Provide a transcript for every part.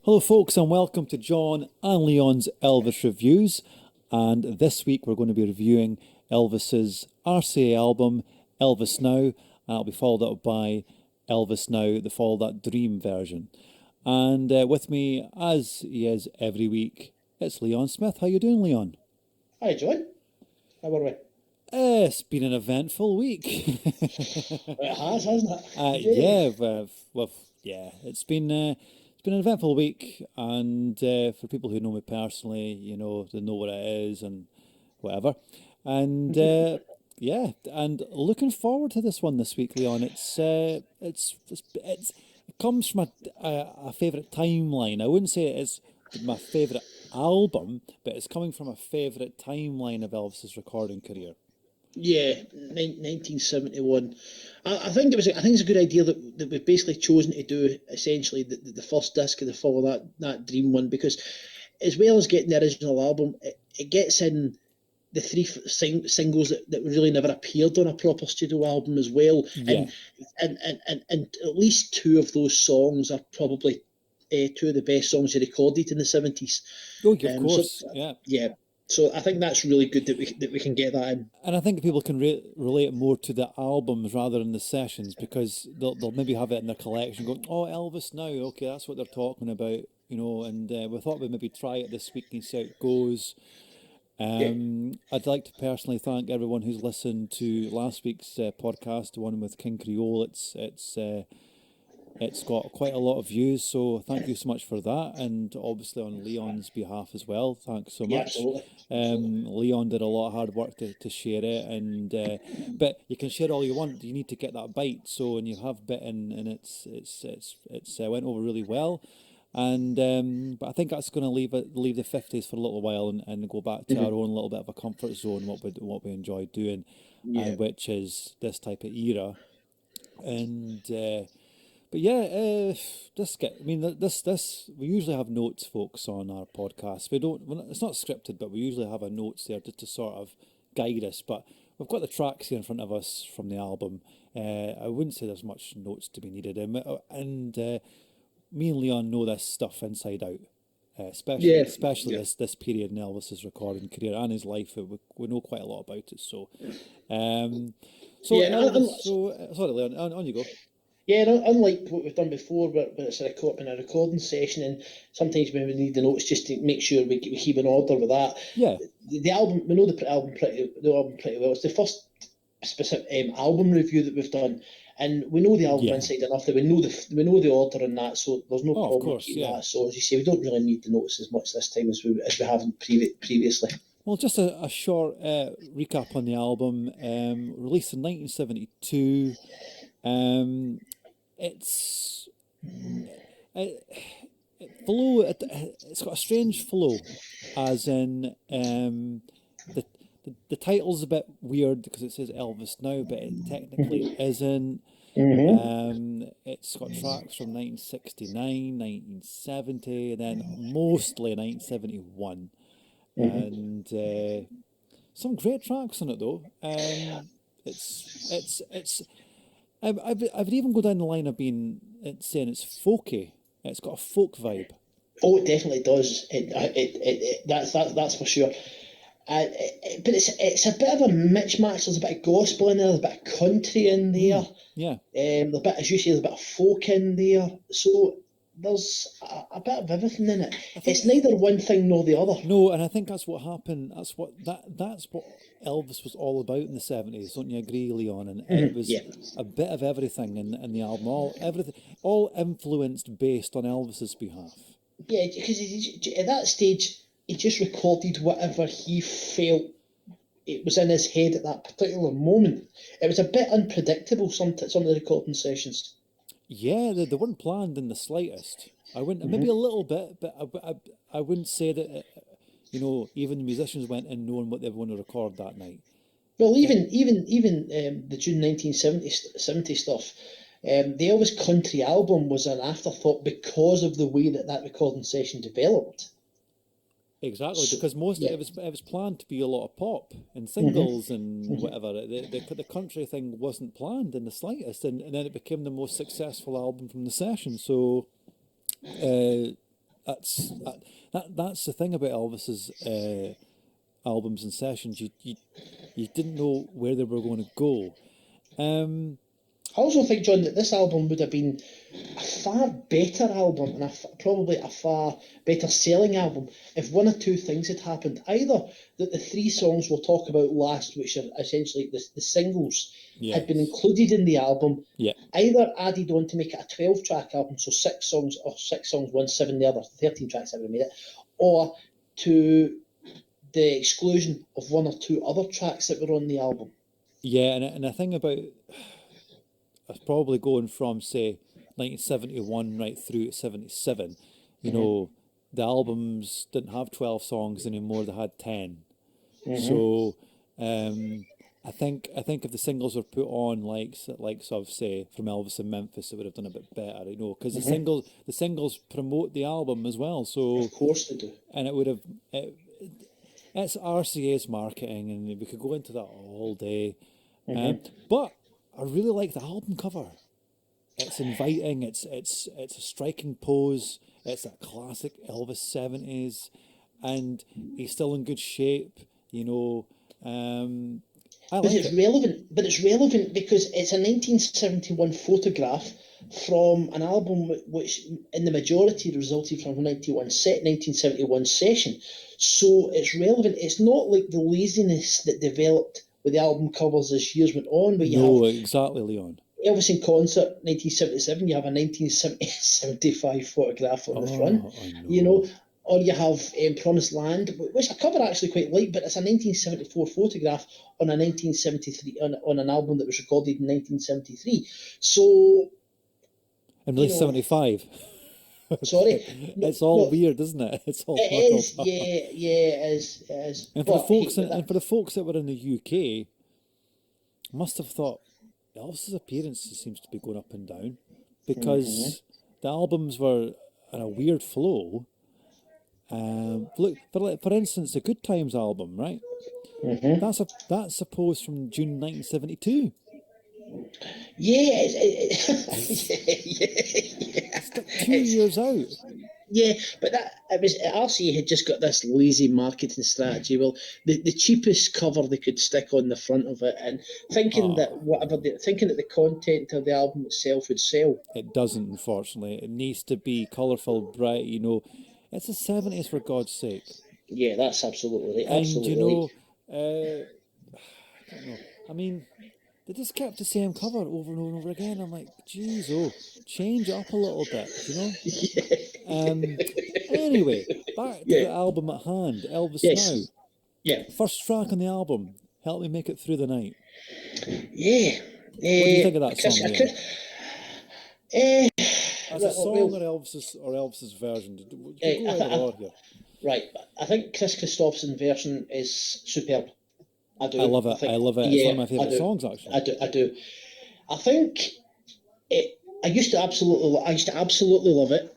Hello, folks, and welcome to John and Leon's Elvis Reviews. And this week we're going to be reviewing Elvis's RCA album, Elvis Now, and it'll be followed up by Elvis Now, the Follow That Dream version. And with me, as he is every week, it's Leon Smith. How you doing, Leon? Hi, John. How are we? It's been an eventful week. It has, hasn't it? Yeah, yeah, it's been an eventful week, and for people who know me personally, they know what it is and whatever, and yeah, and looking forward to this one this week, Leon. It comes from a favourite timeline. I wouldn't say it is my favourite album, but it's coming from a favourite timeline of Elvis's recording career. Yeah, 1971. I think it's a good idea that we've basically chosen to do essentially the first disc of the Follow That Dream one, because as well as getting the original album, it gets in the three singles that really never appeared on a proper studio album as well, Yeah. and at least two of those songs are probably two of the best songs he recorded in the 70s. Oh, yeah, of So course. Yeah. yeah, so I think that's really good that we can get that in. And I think people can relate more to the albums rather than the sessions because they'll maybe have it in their collection going, oh, Elvis Now, okay, that's what they're talking about, and we thought we'd maybe try it this week and see how it goes. Yeah. I'd like to personally thank everyone who's listened to last week's podcast, the one with King Creole. It's got quite a lot of views, so thank you so much for that. And obviously on Leon's behalf as well, thanks so Yeah, much. absolutely. Absolutely. Leon did a lot of hard work to share it, and but you can share all you want. You need to get that bite. So, and you have bitten, and it's went over really well. And but I think that's going to leave the fifties for a little while and go back to our Mhm. own little bit of a comfort zone, what we enjoy doing, Yeah. which is this type of era. And but yeah, I mean, this. We usually have notes, folks, on our podcast. We don't. It's not scripted, but we usually have a notes there to sort of guide us. But we've got the tracks here in front of us from the album. I wouldn't say there's much notes to be needed, and me and Leon know this stuff inside out. Especially, Yeah. especially Yeah. this period in Elvis's recording career and his life, we know quite a lot about it. Um, so Yeah. Elvis, sorry, Leon, on you go. Yeah, unlike what we've done before, where it's in a recording session, and sometimes when we need the notes just to make sure we keep in order with that. Yeah, The album, we know the album pretty well. It's the first specific album review that we've done, and we know the album yeah. inside enough that we know the order and that, so there's no Oh, of problem with course, keeping yeah. that. So as you say, we don't really need the notes as much this time as we have previously. Well, just a short recap on the album. Released in 1972. Um, it's it, it's got a strange flow, as in the title's a bit weird because it says Elvis Now, but it technically isn't. Mm-hmm. It's got tracks from 1969, 1970, and then mostly 1971. Mm-hmm. And some great tracks on it though. It's I would even go down the line of being saying it's folky. It's got a folk vibe. Oh, it definitely does. That's for sure. But it's a bit of a mismatch. There's a bit of gospel in there. There's a bit of country in there. Yeah, There's a bit, as you say, there's a bit of folk in there. So there's a bit of everything in it. I think It's neither one thing nor the other. no, and I think that's what happened. That's what Elvis was all about in the seventies. Don't you agree, Leon? And it was Yeah, a bit of everything in the album. All influenced based on Elvis's behalf. yeah. Because at that stage, he just recorded whatever he felt it was in his head at that particular moment. It was a bit unpredictable. Some of the recording sessions. Yeah, they weren't planned in the slightest. I wouldn't, maybe a Mm-hmm. little bit, but I wouldn't say that, even the musicians went in knowing what they were going to record that night. Well, I think, even the June 1970 stuff, the Elvis Country album was an afterthought because of the way that recording session developed. exactly, So, because most yeah. it was planned to be a lot of pop and Hmm. singles and whatever. The country thing wasn't planned in the slightest, and then it became the most successful album from the session. So, uh, that's the thing about Elvis's albums and sessions. You didn't know where they were going to go. I also think, John, that this album would have been a far better album and probably a far better selling album if one or two things had happened. Either that the three songs we'll talk about last, which are essentially the singles, had been included in the album, either added on to make it a 12-track album, so 6 songs, one, 7 the other, 13 tracks that we made it, or to the exclusion of one or two other tracks that were on the album. Yeah, and the thing about probably going from, say, 1971 right through to 77, you know, the albums didn't have 12 songs anymore, they had 10. So I think if the singles were put on likes of, say, from Elvis in Memphis, it would have done a bit better, you know, because the singles promote the album as well. So of course they do. And it would have it's RCA's marketing, and we could go into that all day. But I really like the album cover. It's inviting. It's a striking pose. It's that classic Elvis 70s, and he's still in good shape. You know, but it's relevant because it's a 1971 photograph from an album which, in the majority, resulted from a 1971 session. So it's relevant. It's not like the laziness that developed with the album covers as years went on. But exactly, Leon. Elvis in Concert, 1977, you have a 1975 photograph on the front, you know, or you have Promised Land, which I cover actually quite like, but it's a 1974 photograph on a 1973 on an album that was recorded in 1973. So, and released 75. Sorry, it's all weird, isn't it? It's all. It is, it is. And for the folks that were in the UK, must have thought Elvis's appearance seems to be going up and down, because the albums were in a weird flow. Look, for instance, the Good Times album, right? That's a post from June 1972. Yeah, It's like 2 years out. Yeah, but RCA had just got this lazy marketing strategy. Well, the cheapest cover they could stick on the front of it, and thinking that the content of the album itself would sell. It doesn't, unfortunately. It needs to be colourful, bright. You know, it's the 70s, for God's sake. Yeah, that's absolutely right. And you know, I don't know. I mean, they just kept the same cover over and over again. I'm like, geez, change it up a little bit, you know? Anyway, back to the album at hand, Elvis Now. Yeah. First track on the album, Help Me Make It Through the Night. Yeah. What do you think of that song, As a song or Elvis's version? Go either or here. Right, I think Chris Christopherson's version is superb. I do. I love it. I love it. It's one of my favourite songs, actually. I do. I think I used to absolutely love it.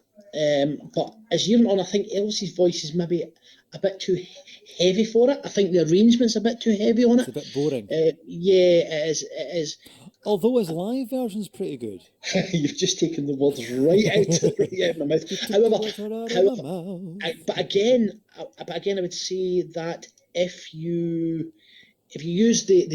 But as years went on, I think Elvis's voice is maybe a bit too heavy for it. I think the arrangement's a bit too heavy on it. It's a bit boring. Yeah, it is. Although his live version's pretty good. You've just taken the words right out of my mouth. But again, I would say that if you use the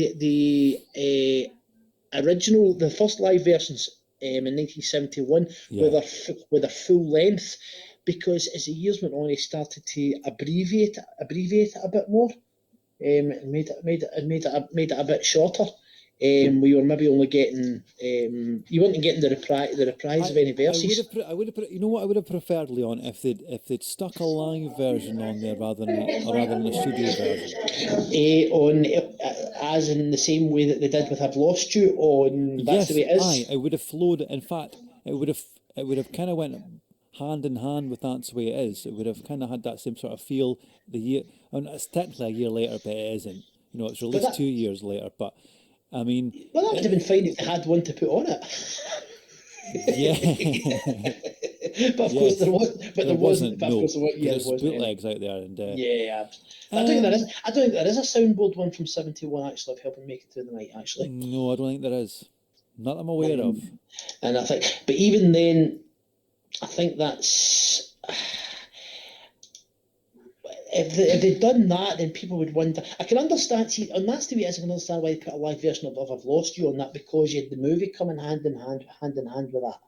original, the first live versions in 1971 with a full length, because as the years went on, he started to abbreviate it a bit more, made it a bit shorter. We were maybe only getting you weren't getting the reprise of any verses. I would have put. You know what I would have preferred, Leon, if they'd stuck a live version on there rather than a studio version. As in the same way that they did with "I've Lost You" on "That's the Way It Is." It would have flowed. In fact, it would have kind of went hand in hand with "That's the Way It Is." It would have kind of had that same sort of feel. It's technically a year later, but it isn't. You know, it's released 2 years later, but. I mean, well, that would have been fine if they had one to put on it. Yeah, but of course there was. But there wasn't. But no, of course there's bootlegs out there, and yeah. I don't think there is. I don't think there is a soundboard one from '71 actually of Helping Make It Through the Night. Actually, no, I don't think there is. Not that I'm aware of. And I think, but even then, I think that's. if they'd done that, then people would wonder. I can understand. See, and that's the way it is. I can understand why they put a live version of "I've Lost You" on that, because you had the movie coming hand in hand with that.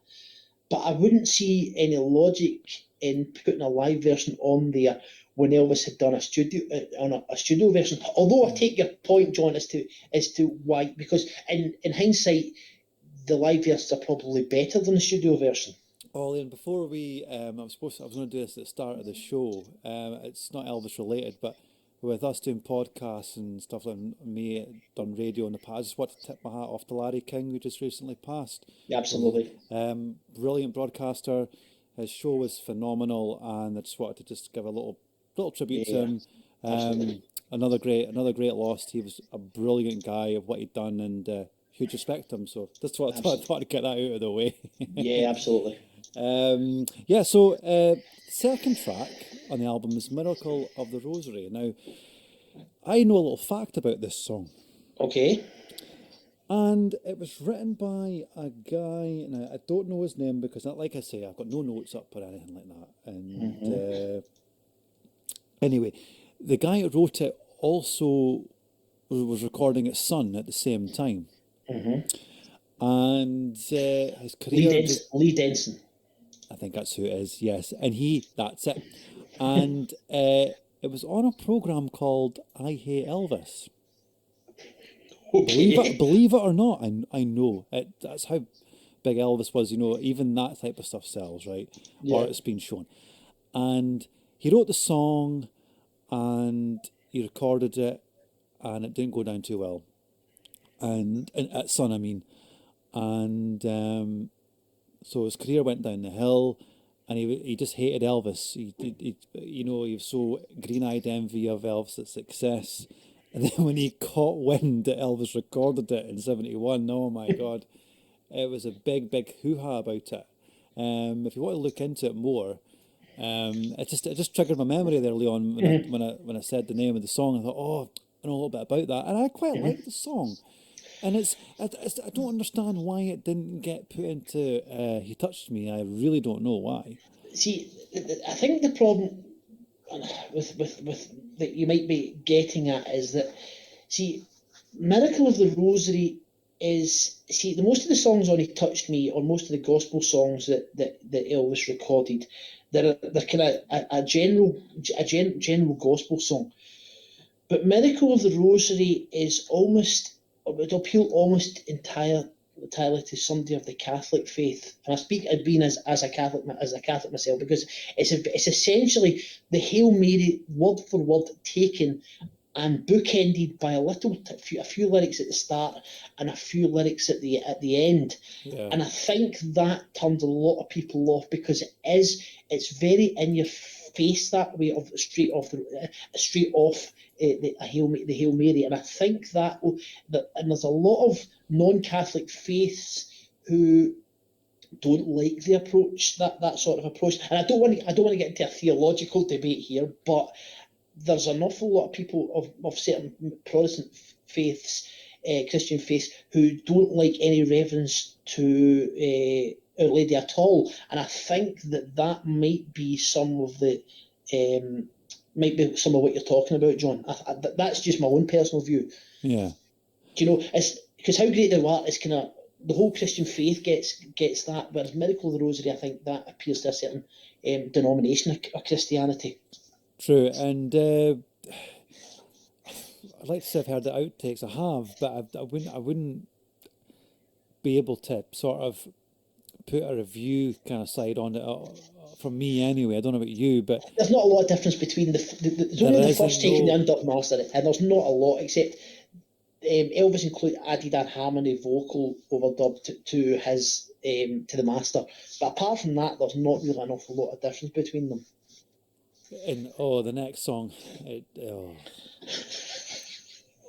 But I wouldn't see any logic in putting a live version on there when Elvis had done a studio version. Although I take your point, John, as to why, because in hindsight, the live versions are probably better than the studio version. Ollie, and before we, I was going to do this at the start of the show. It's not Elvis related, but with us doing podcasts and stuff like me done radio in the past, I just want to tip my hat off to Larry King, who just recently passed. Yeah, absolutely. Brilliant broadcaster. His show was phenomenal, and I just wanted to just give a little tribute to him. Another great loss. He was a brilliant guy of what he'd done, and huge respect to him. So that's what I thought I'd get that out of the way. Yeah, absolutely. So second track on the album is Miracle of the Rosary. Now, I know a little fact about this song. Okay. And it was written by a guy, and I don't know his name because, like I say, I've got no notes up or anything like that. And anyway, the guy who wrote it also was recording at Sun at the same time. And his career... Lee Denson. I think that's who it is, yes. And that's it. And it was on a programme called I Hate Elvis. Okay. Believe it or not, I know. That's how big Elvis was, even that type of stuff sells, right? Yeah. Or it's been shown. And he wrote the song and he recorded it and it didn't go down too well. And at Sun, I mean. And so his career went down the hill, and he just hated Elvis. He was so green-eyed envy of Elvis' success. And then when he caught wind that Elvis recorded it in '71, oh my God, it was a big hoo-ha about it. If you want to look into it more, it just triggered my memory there, Leon, when I said the name of the song. I thought, oh, I know a little bit about that, and I quite like the song. And I don't understand why it didn't get put into He Touched Me. I really don't know why. See, I think the problem with that you might be getting at is that, see, Miracle of the Rosary is, see, the most of the songs on He Touched Me, or most of the gospel songs that Elvis recorded, they're kind of a general gospel song. But Miracle of the Rosary is almost, it would appeal almost entirely to somebody of the Catholic faith, and I speak as being as a Catholic myself, because it's essentially the Hail Mary word for word taken and bookended by a few lyrics at the start and a few lyrics at the end. Yeah. And I think that turned a lot of people off, because it's very in your face that way, of straight off the Hail Mary, and I think that and there's a lot of non-Catholic faiths who don't like the approach, that sort of approach. And I don't want to get into a theological debate here, but there's an awful lot of people of certain Protestant faiths, Christian faiths, who don't like any reference to Our Lady at all, and I think that might be some of what you're talking about, John. That's just my own personal view. Yeah. Do you know? It's because How Great Thou Art is kind of, the whole Christian faith gets that, whereas Miracle of the Rosary, I think that appeals to a certain denomination of Christianity. True, and I'd like to say I've heard the outtakes. I have, but I wouldn't be able to sort of put a review kind of side on it from me anyway. I don't know about you, but there's not a lot of difference between there's only the first take and the undubbed master, and there's not a lot, except Elvis added a harmony vocal overdub to his to the master. But apart from that, there's not really an awful lot of difference between them. And the next song,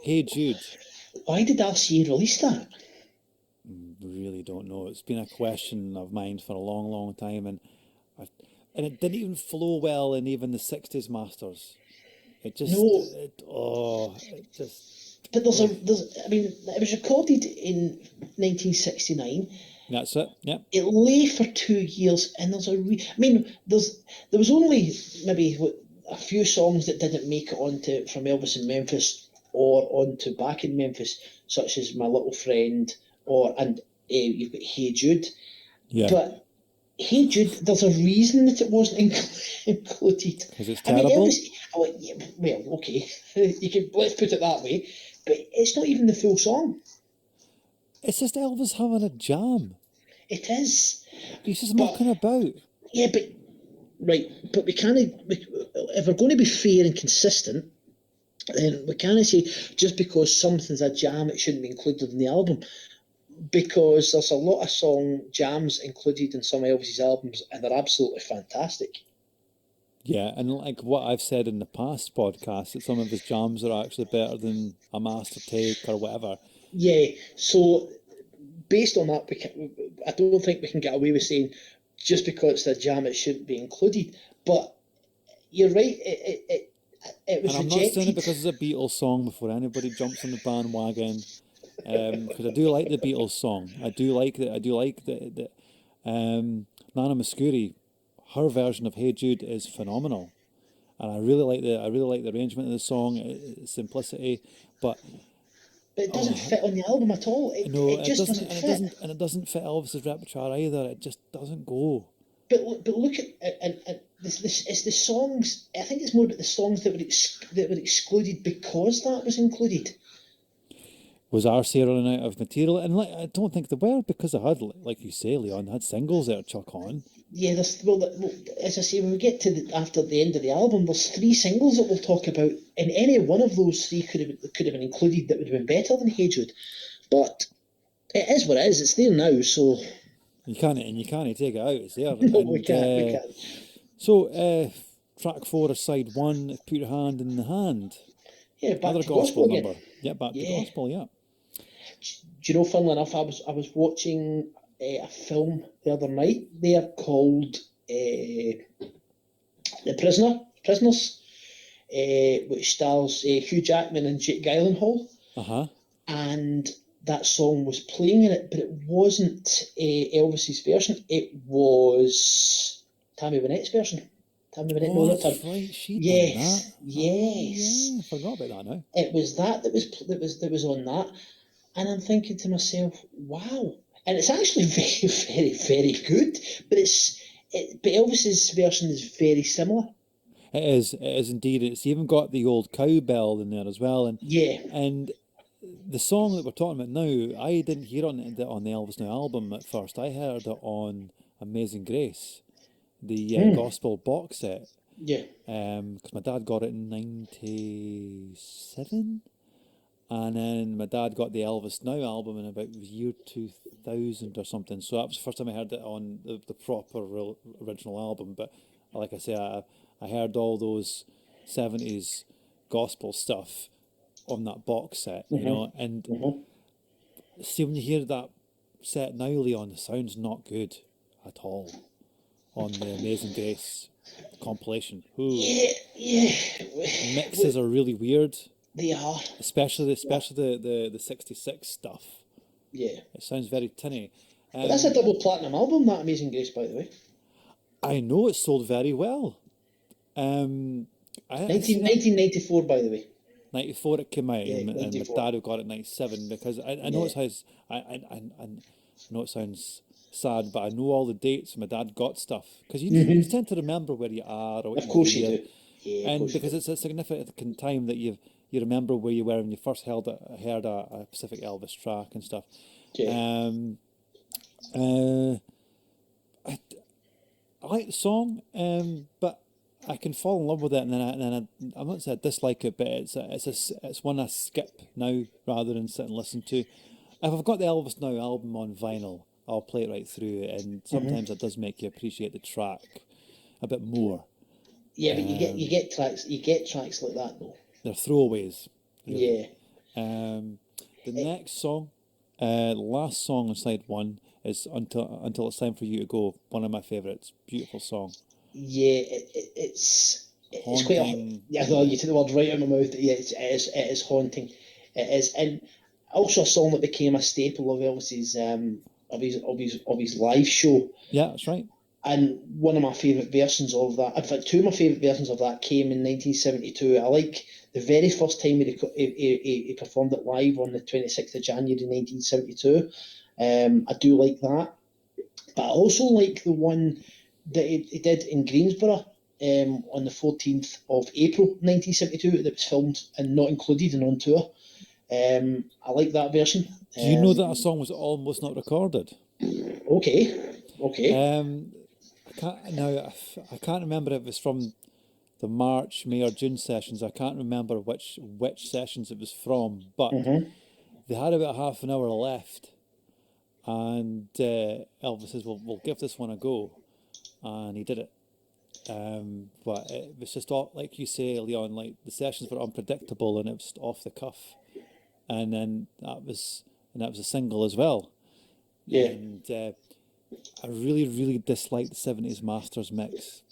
Hey Jude. Why did RCA release that? Really don't know. It's been a question of mine for a long time, and it didn't even flow well in even the '60s masters. It just But it was recorded in 1969. That's it. Yeah. It lay for 2 years, and there was only maybe a few songs that didn't make it onto from Elvis in Memphis or onto Back in Memphis, such as My Little Friend, and you've got Hey Jude. Yeah. But Hey Jude, there's a reason that it wasn't included. Because it's terrible? Well, okay, let's put it that way. But it's not even the full song. It's just Elvis having a jam. It is. He's just mucking about. Yeah, but we can't. If we're going to be fair and consistent, then we can't say just because something's a jam, it shouldn't be included in the album. Because there's a lot of song jams included in some of Elvis's albums, and they're absolutely fantastic. Yeah, and like what I've said in the past podcasts, that some of his jams are actually better than a master take or whatever. Yeah, so based on that, I don't think we can get away with saying just because it's a jam, it shouldn't be included. But you're right, it was and I'm rejected. not saying it because it's a Beatles song before anybody jumps on the bandwagon. Because I do like the Beatles song. I do like that. Nana Mouskouri, her version of Hey Jude is phenomenal, and I really like the arrangement of the song, simplicity, but it doesn't fit on the album at all. It just doesn't fit. And it doesn't fit Elvis's repertoire either. It just doesn't go. But look at and this it's the songs. I think it's more about the songs that were excluded because that was included. Was RCA running out of material? And I don't think they were, because they had, like you say, Leon, had singles there to chuck on. Yeah, well, as I say, when we get to after the end of the album, there's 3 singles that we'll talk about, and any one of those 3 could have been included that would have been better than Hey Jude. But it is what it is. It's there now, so you can't take it out. It's there. No, we can't. So, track 4 of side 1, Put Your Hand in the Hand. Yeah, back another to gospel number. Again. Yeah, back to gospel. Yeah. Do you know, funnily enough, I was watching a film the other night there called The Prisoners, which stars Hugh Jackman and Jake Gyllenhaal. And that song was playing in it, but it wasn't Elvis's version. It was Tammy Wynette's version. Tammy Wynette. Oh, that's right. She done that. Yes. Oh, yeah. I forgot about that now. It was that was on that. And I'm thinking to myself, wow. And it's actually very, very, very good. But but Elvis's version is very similar. It is indeed. It's even got the old cowbell in there as well. And yeah. And the song that we're talking about now, I didn't hear on the Elvis Now album at first. I heard it on Amazing Grace, the gospel box set. Yeah. Because my dad got it in '97. And then my dad got the Elvis Now album in about the year 2000 or something. So that was the first time I heard it on the proper original album. But like I say, I heard all those 70s gospel stuff on that box set, you know. And see, when you hear that set now, Leon, the sound's not good at all on the Amazing Grace compilation. Ooh. Yeah. Mixes are really weird. They are. Especially the 66 stuff. Yeah. It sounds very tinny. But that's a double platinum album, that Amazing Grace, by the way. I know it sold very well. 1994, by the way. 94 it came out, and my 94. dad got it 97, because I know I know it sounds sad, but I know all the dates my dad got stuff, because you tend to remember where you are. Or what of course you do. do. Yeah, and because it's a significant time that you remember where you were when you first heard a specific Elvis track and stuff. Yeah. I like the song, but I can fall in love with it, and then I'm not saying I dislike it, but it's one I skip now rather than sit and listen to. If I've got the Elvis Now album on vinyl, I'll play it right through, and sometimes it does make you appreciate the track a bit more. Yeah, but you get tracks like that though. They're throwaways. Really. Yeah. The next song, last song on side 1 is Until It's Time for You to Go. One of my favourites. Beautiful song. Yeah, it's quite. I know you took the word right out of my mouth. Yeah, it is haunting. It is, and also a song that became a staple of Elvis's of his live show. Yeah, that's right. And one of my favourite versions of that, in fact, two of my favourite versions of that came in 1972. I like the very first time he performed it live on the 26th of January 1972. I do like that. But I also like the one that he did in Greensboro on the 14th of April 1972 that was filmed and not included and on tour. I like that version. Do you know that a song was almost not recorded? Okay. I can't remember if it was from the March, May, or June sessions. I can't remember which sessions it was from, but they had about half an hour left, and Elvis says, "Well, we'll give this one a go," and he did it. But it was just all, like you say, Leon. Like the sessions were unpredictable, and it was off the cuff, and then that was a single as well. Yeah. And I really, really dislike the 70s Masters mix.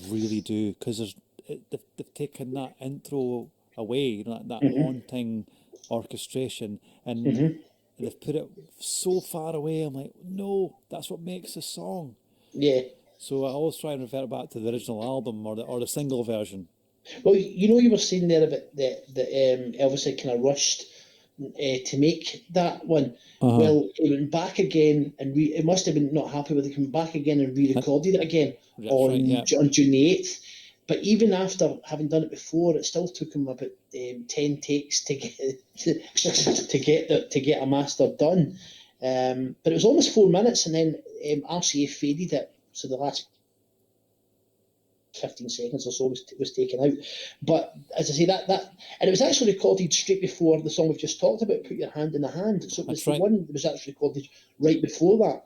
Really do, because they've taken that intro away, that haunting orchestration, and they've put it so far away. I'm like, no, that's what makes a song. Yeah. So I always try and revert back to the original album or the single version. Well, you were saying there about that Elvis had kind of rushed to make that one. Well, he went back again and it must have been not happy with it. He went back again and re-recorded it again on June the 8th. But even after having done it before, it still took him about 10 takes to get a master done. But it was almost 4 minutes, and then RCA faded it, so the last 15 seconds or so was taken out. But as I say, that and it was actually recorded straight before the song we've just talked about, Put Your Hand in the Hand. So it was the one that was actually recorded right before that.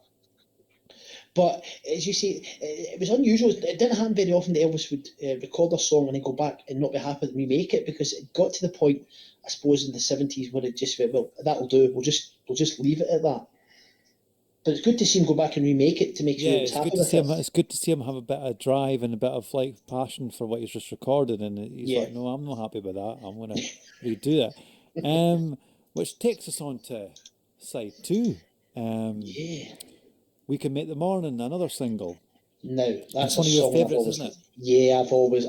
But as you say, it was unusual. It didn't happen very often that Elvis would record a song and then go back and not be happy to remake it, because it got to the point, I suppose, in the 70s where it just went, well, that'll do. We'll just leave it at that. But it's good to see him go back and remake it to make sure he's happy with it. It's good to see him have a bit of drive and a bit of like passion for what he's just recorded, and he's like, no, I'm not happy with that. I'm going to redo it. Which takes us on to side two. We Can Make the Morning, another single. No, that's one of your favourites, isn't it? Yeah, I've always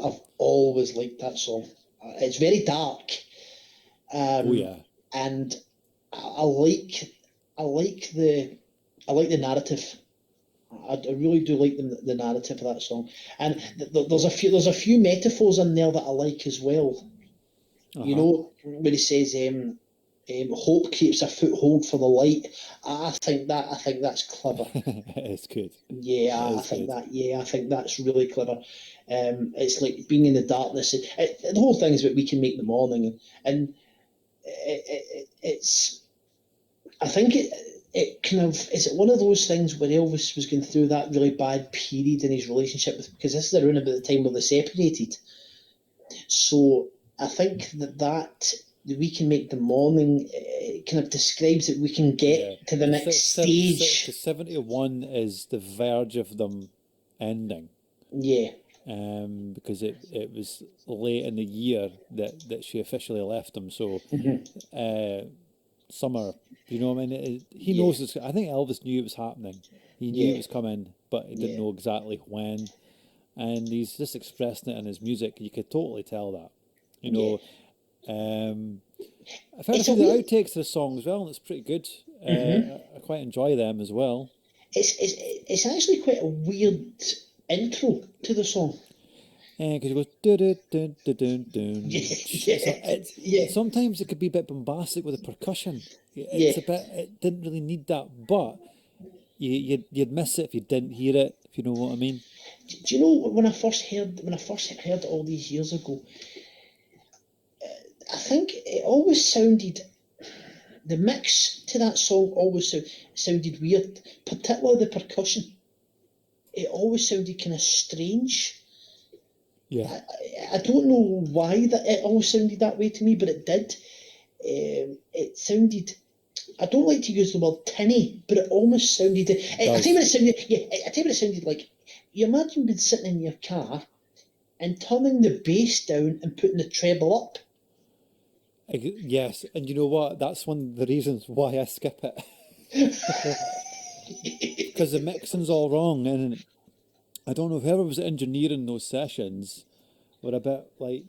liked that song. It's very dark. And I like the narrative. I really do like the narrative of that song, and there's a few metaphors in there that I like as well. You know, when he says, "Hope keeps a foothold for the light." I think that's clever. It's good. Yeah, I think that's really clever. It's like being in the darkness. The whole thing is about we can make the morning, and it's. I think it kind of is it one of those things where Elvis was going through that really bad period in his relationship with, because this is around about the time where they separated. So I think that We Can Make the Morning kind of describes that we can get to the next stage. 71 is the verge of them ending. Yeah. Because it was late in the year that she officially left him. So summer, you know what I mean? He knows it's, I think Elvis knew it was happening. He knew it was coming, but he didn't know exactly when. And he's just expressing it in his music. You could totally tell that. You know, I've heard a few of the outtakes of the song as well, and it's pretty good. I quite enjoy them as well. It's actually quite a weird intro to the song. Because it goes sometimes it could be a bit bombastic with the percussion. It didn't really need that, but you'd miss it if you didn't hear it, if you know what I mean. Do you know when I first heard it all these years ago? I think it always sounded, the mix to that song always sounded weird, particularly the percussion. It always sounded kind of strange. Yeah. I don't know why that it always sounded that way to me, but it did. It sounded, I don't like to use the word tinny, but it almost sounded, I tell you what it sounded like. You imagine being sitting in your car and turning the bass down and putting the treble up. Yes, and you know what? That's one of the reasons why I skip it. Because the mixing's all wrong, and I don't know, whoever was engineering those sessions were a bit like,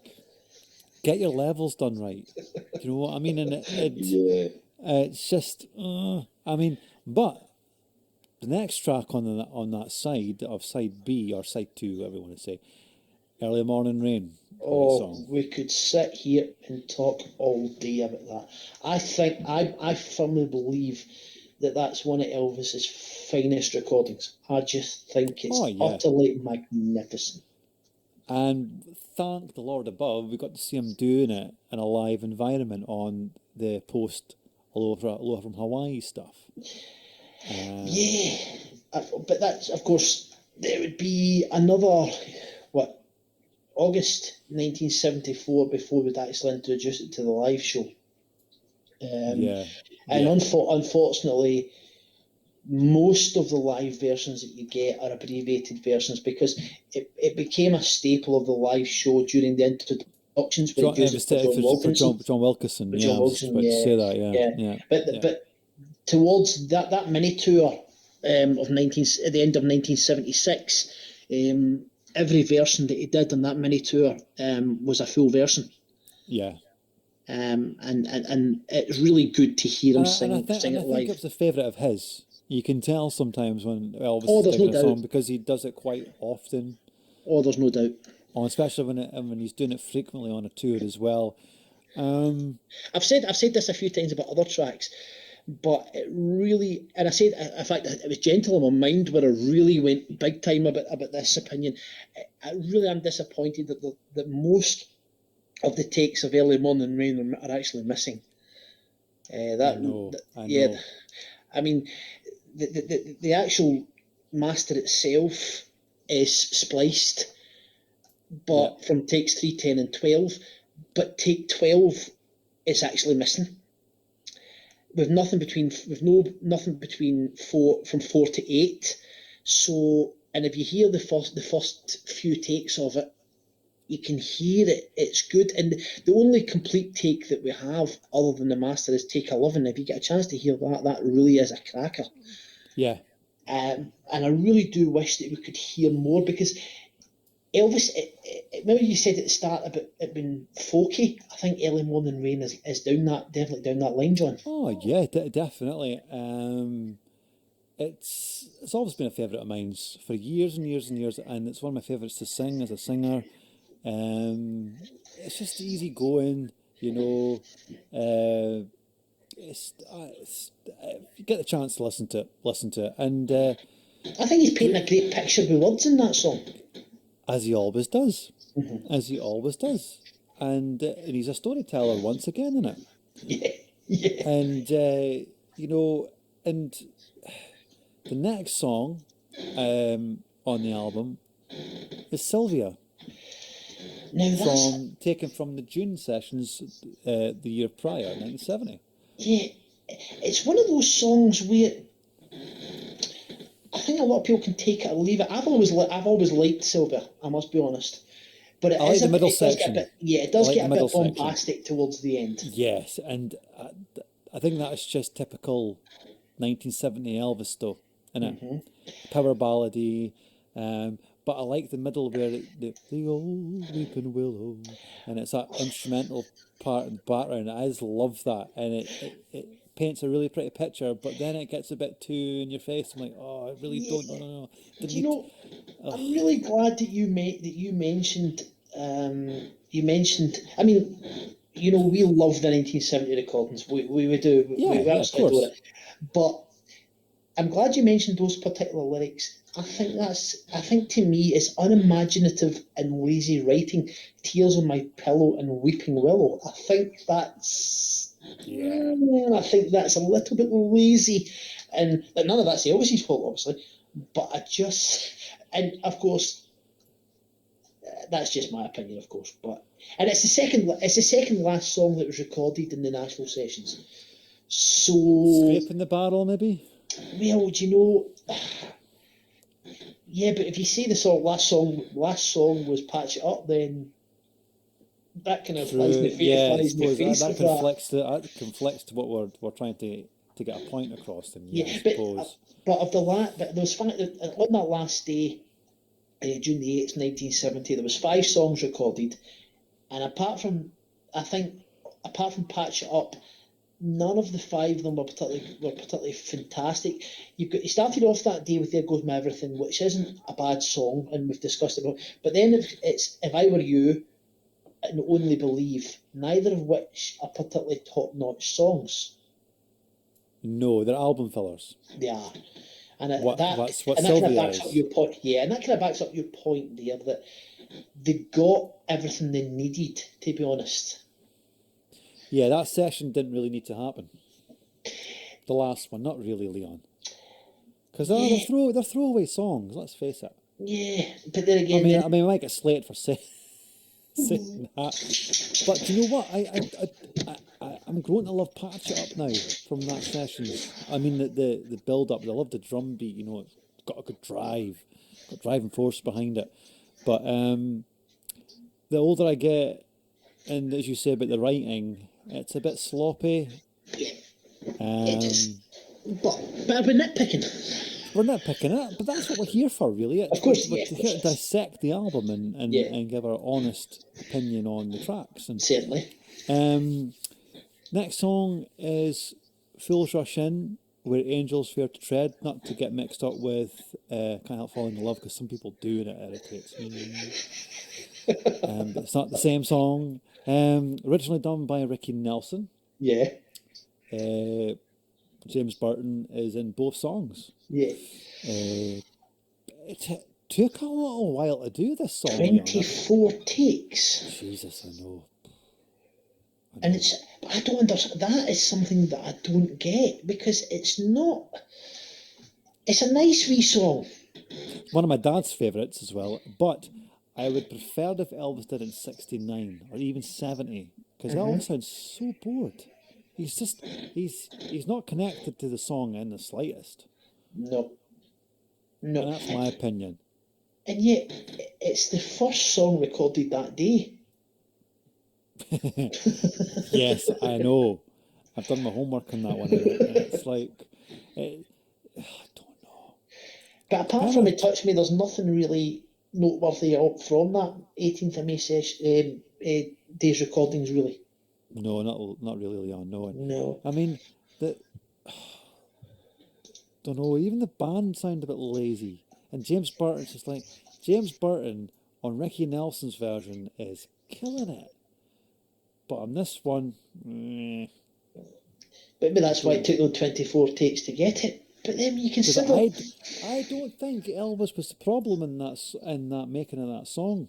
get your levels done right. Do you know what I mean? And Yeah. it's just, I mean, but the next track on that side of side B or side two, whatever you want to say, Early Morning Rain, great Oh, song. we could sit here and talk all day about that. I firmly believe that that's one of Elvis's finest recordings. I just think Oh it's yeah, utterly magnificent. and thank the Lord above, we got to see him doing it in a live environment on the post Aloha from Hawaii stuff. Yeah, but that's of course there would be another what August 1974 before we'd actually introduce it to the live show. Yeah, And yeah, unfortunately, most of the live versions that you get are abbreviated versions because it became a staple of the live show during the introductions when it John, it does it was for John for Wilkinson. John Wilkinson. For Yeah, John I was just Wilkinson, about to yeah, say that. Yeah, yeah. yeah, But yeah, but towards that mini tour of 19 at the end of 1976, every version that he did on that mini tour was a full version. yeah. And it's really good to hear him sing I it think it live. was a favourite of his. You can tell sometimes when Elvis Oh, is there's digging no a doubt. song because he does it quite often, Oh, there's no doubt. especially when he's doing it frequently on a tour as well. Um, I've said this a few times about other tracks, but it really, and I said, in fact, it was Gentle on My Mind where I really went big time about this opinion. I really am disappointed that most of the takes of Early Morning Rain are actually missing. I Yeah, know. I mean, the actual master itself is spliced, Yeah, but from takes 3, 10, and 12, but take 12 is actually missing. With nothing between four to eight. So, and if you hear the first few takes of it, you can hear it. It's good. And the only complete take that we have, other than the master, is take 11. If you get a chance to hear that, that really is a cracker. yeah. And I really do wish that we could hear more because Elvis, maybe you said at the start about it being folky. I think Early Morning Rain is definitely down that line, John. Oh yeah, definitely. It's always been a favourite of mine for years and years and years, and it's one of my favourites to sing as a singer. It's just easy going, you know. Uh, if you get the chance to listen to it, and I think he's painting great, a great picture with words in that song. as he always does, as he always does, and he's a storyteller once again in it, Yeah, yeah. and you know, and the next song on the album is Sylvia, Now that's from taken from the June sessions the year prior, 1970. yeah. It's one of those songs where I think a lot of people can take it or leave it. I've always liked Sylvia. I must be honest, but I like the middle it does get a section. bit it I does like the get a middle bit section. bombastic towards the end. Yes, and I think that's just typical 1970 Elvis though, innit? Power ballady, but I like the middle where the old weeping willow, and it's that instrumental part in the background. I just love that, and it paints a really pretty picture. But then it gets a bit too in your face. I'm like, oh, I really don't. No, Yeah. no, no. Do Didn't you need. know? I'm really glad that you mentioned you mentioned. I mean, you know, we love the 1970 recordings. We do. Yeah, We yeah, of absolutely adore course. it. But I'm glad you mentioned those particular lyrics. I think to me it's unimaginative and lazy writing. Tears on my pillow and weeping willow. Yeah. I think that's a little bit lazy, and like, none of that's Elvis's fault, obviously. But I just, and of course, that's just my opinion, of course. But and it's the second last song that was recorded in the Nashville sessions. So, Scraping the barrel, maybe. well, do you know? Yeah, but if you say the last song was Patch It Up, then that kind of True. Yeah, I flies in the suppose face that of that. conflicts to what we're trying to get a point across. Then yeah, I Yeah, suppose. but of the but there was fact that on that last day, June the 8th, 1970. There was 5 songs recorded, and apart from Patch It Up, none of the 5 of them were particularly fantastic. He started off that day with There Goes My Everything, which isn't a bad song, and we've discussed it before. But then it's If I Were You and Only Believe, neither of which are particularly top-notch songs. No, they're album fillers. They are. And What that kind Sylvia of backs is. up your point. Yeah, and that kind of backs up your point there that they got everything they needed, to be honest. Yeah, that session didn't really need to happen. The last one, not really, Leon. Because they're throwaway songs, let's face it. Yeah, but then again... I mean, I might get slated for saying that. But do you know what? I'm growing to love Patch It Up now from that session. I mean, the build-up, I love the drum beat, you know, it's got a good drive, got driving force behind it. But the older I get, and as you say about the writing, it's a bit sloppy. Yeah, it is. But we're nitpicking. We're nitpicking it, but that's what we're here for, really. Of course, we're here to dissect the album and give our honest opinion on the tracks. And certainly. Next song is Fools Rush In, Where Angels Fear to Tread, not to get mixed up with Can't Help Falling in Love, because some people do and it irritates me. But it's not the same song. Originally done by Ricky Nelson. Yeah. James Burton is in both songs. Yeah. It took a little while to do this song. 24 takes. Jesus, I know. And I don't understand. That is something that I don't get, because it's not. It's a nice wee song. One of my dad's favourites as well, but I would prefer if Elvis did it in 69 or even 70, because Elvis sounds so bored. He's not connected to the song in the slightest. No. And that's my opinion. And yet, it's the first song recorded that day. Yes, I know. I've done my homework on that one. And it's like, I don't know. But apart from It Touched Me, there's nothing really noteworthy from that 18th of May day's recordings, really. No, not really, Leon. No. I mean, don't know. Even the band sound a bit lazy, and James Burton's just like James Burton on Ricky Nelson's version is killing it, but on this one, But maybe that's why it took those 24 takes to get it. But then you consider, I don't think Elvis was the problem in that making of that song.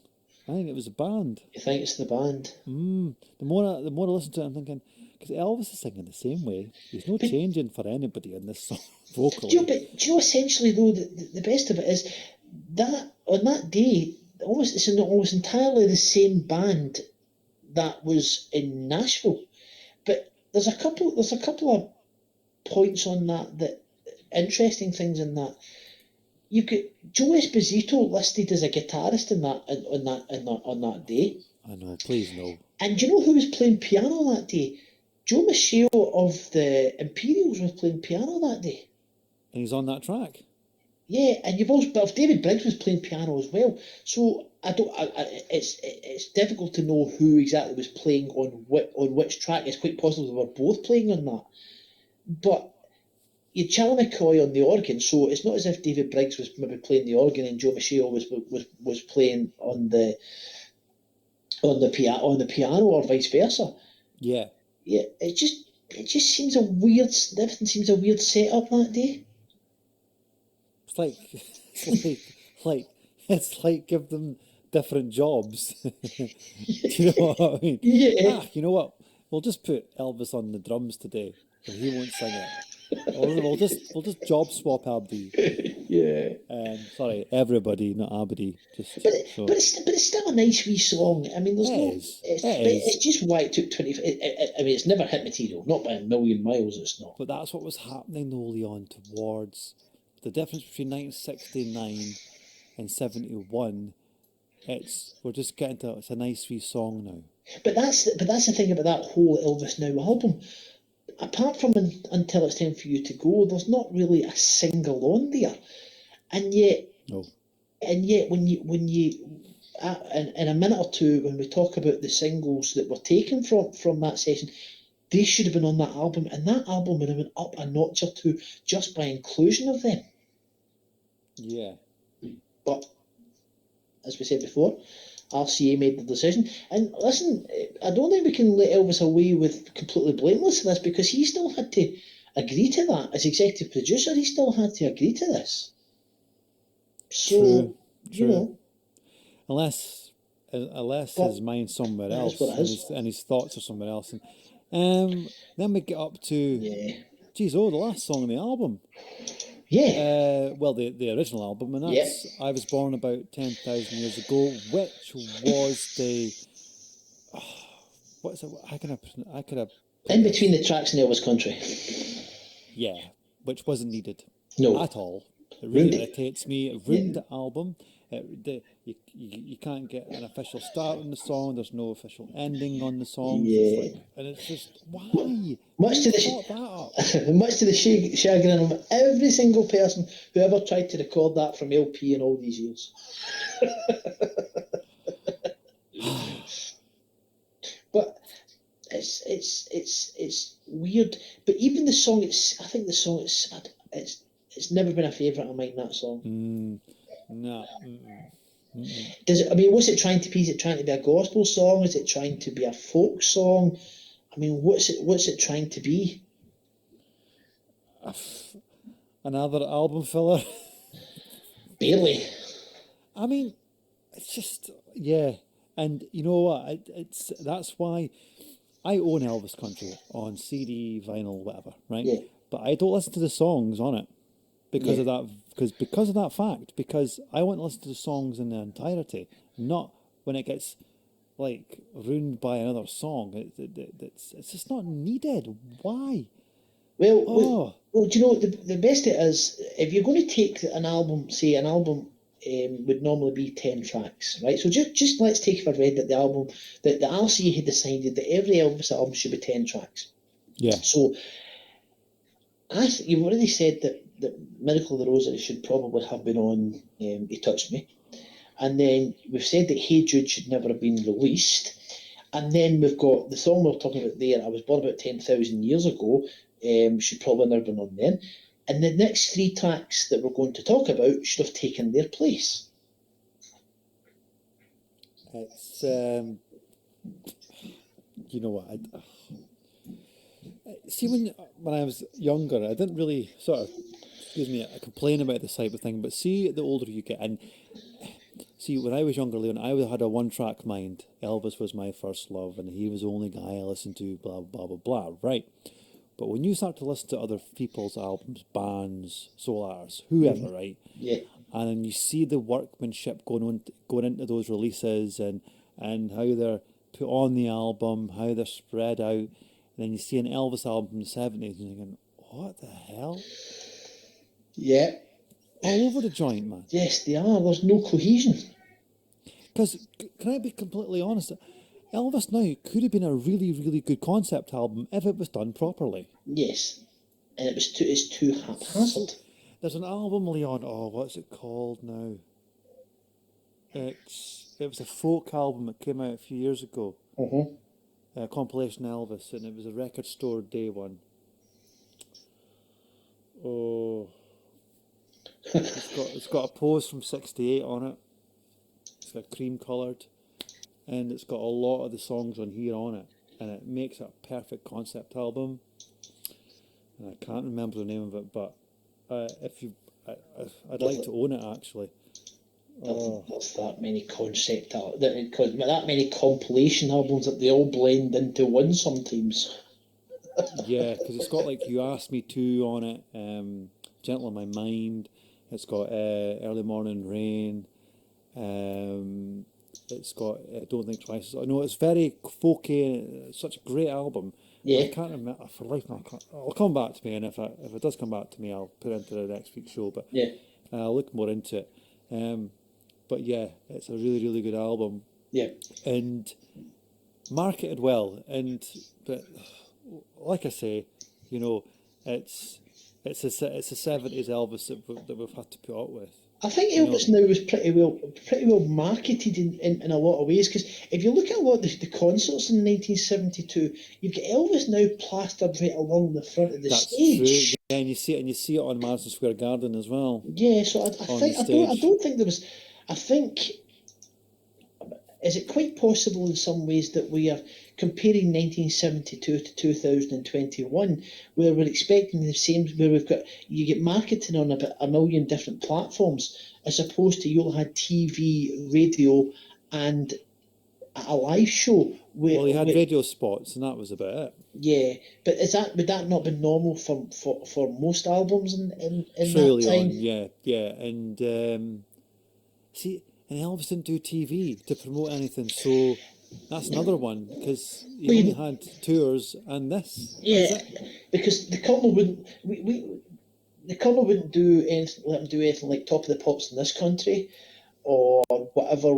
I think it was the band. You think it's the band? The more I listen to it, I'm thinking, because Elvis is singing the same way. There's no changing for anybody in this song vocally. Do you know essentially though the best of it is that on that day, it's almost entirely the same band that was in Nashville. But there's a couple of points on that interesting things in that. You've got Joe Esposito listed as a guitarist on that day. I know, please no. And do you know who was playing piano that day? Joe Michelle of the Imperials was playing piano that day. And he's on that track. Yeah, and but David Briggs was playing piano as well. So it's difficult to know who exactly was playing on which track. It's quite possible they were both playing on that. But you had Charlie McCoy on the organ, so it's not as if David Briggs was maybe playing the organ and Joe Michelle was playing on the piano or vice versa. Yeah. Yeah, it just seems everything seems a weird setup that day. It's like give them different jobs. Do you know what I mean? Yeah. You know what? We'll just put Elvis on the drums today, and he won't sing it. We'll just job swap Abdi. Yeah. Sorry, everybody, not Abdi. But it's still a nice wee song. I mean, it's just why it took 20. I mean, it's never hit material, not by a million miles. It's not. But that's what was happening, though, Leon, towards the difference between 1969 and 71. We're just getting to it's a nice wee song now. But that's the thing about that whole Elvis Now album. Apart from Until It's Time for You to Go, there's not really a single on there, and yet and yet in a minute or two, when we talk about the singles that were taken from that session, they should have been on that album, and that album would have been up a notch or two just by inclusion of them. Yeah. But as we said before, RCA made the decision. And listen, I don't think we can let Elvis away with completely blameless in this, because he still had to agree to that. As executive producer, he still had to agree to this. So, True. Unless his mind's somewhere else, and his thoughts are somewhere else. And then we get up to, the last song on the album. Yeah. Well, the original album, and that's I Was Born About 10,000 Years Ago, which was the what's it? How can I in between the tracks in Elvis Country. Yeah, which wasn't needed. No. At all. It really irritates me. It ruined the album. You can't get an official start on the song. There's no official ending on the song. And it's just, why? Much to the chagrin of every single person who ever tried to record that from LP in all these years. But it's weird. But even the song, I think the song it's never been a favourite of mine, that song. No. Does it? I mean, what's it trying to be? Is it trying to be a gospel song? Is it trying to be a folk song? I mean, what's it trying to be? Another album filler? Barely. I mean, it's just, and you know what? That's why I own Elvis Country on CD, vinyl, whatever, right? Yeah. But I don't listen to the songs on it because of that. Because of that fact. Because I want to listen to the songs in their entirety, not when it gets like ruined by another song. It's just not needed. Why? Well, do you know the best it is, if you're going to take an album, say an album would normally be 10 tracks, right? So just let's take for read that the album, that the RCA had decided that every Elvis album should be 10 tracks. Yeah. So you've already said that Miracle of the Rosary should probably have been on He Touched Me. And then we've said that Hey Jude should never have been released. And then we've got the song we're talking about there, I Was Born About 10,000 Years Ago, should probably never have been on then. And the next 3 tracks that we're going to talk about should have taken their place. It's, you know what, see, when I was younger, I didn't really complain about this type of thing, but see, the older you get, and see, when I was younger, Leon, I had a one-track mind. Elvis was my first love, and he was the only guy I listened to, blah, blah, blah, blah, right? But when you start to listen to other people's albums, bands, soul artists, whoever, right? Yeah. And then you see the workmanship going into those releases, and how they're put on the album, how they're spread out. And then you see an Elvis album from the 70s, and you're thinking, what the hell? Yeah. All over the joint, man. Yes, they are. There's no cohesion. Because, can I be completely honest? Elvis Now could have been a really, really good concept album if it was done properly. Yes. And it's too haphazard. There's an album, Leon, what's it called now? It was a folk album that came out a few years ago. Compilation Elvis, and it was a record store day one. Oh. It's got a pose from '68 on it. It's got cream coloured, and it's got a lot of the songs on here on it, and it makes a perfect concept album. And I can't remember the name of it, but I'd like to own it actually. There's that many that many compilation albums that they all blend into one sometimes. Yeah, because it's got like You Asked Me To on it, Gentle on My Mind. It's got Early Morning Rain. It's got Don't Think Twice. No, it's very folky. It's such a great album. Yeah. I can't remember for life. It'll come back to me, and if it does come back to me, I'll put it into the next week's show. But yeah, I'll look more into it. But yeah, it's a really, really good album. Yeah. And marketed well. But like I say, you know, it's a 70s Elvis that we've had to put up with. I think Elvis Now was pretty well marketed in a lot of ways, because if you look at a lot of the concerts in 1972, you've got Elvis Now plastered right along the front of the That's true. stage. Yeah, and you see it on Madison Square Garden as well Yeah, so I on the think I stage. don't think there was. I think, is it quite possible in some ways that we are comparing 1972 to 2021, where we're expecting the same, where you get marketing on about a million different platforms, as opposed to you all had TV, radio, and a live show Well, you had radio spots, and that was about it. yeah, but would that not be normal for most albums in that Truly time? on, yeah, and see, and Elvis didn't do TV to promote anything, so that's another one because he Well, only had tours and this. That's yeah, it. because the Colonel wouldn't the Colonel wouldn't do anything, let him do anything like Top of the Pops in this country, or whatever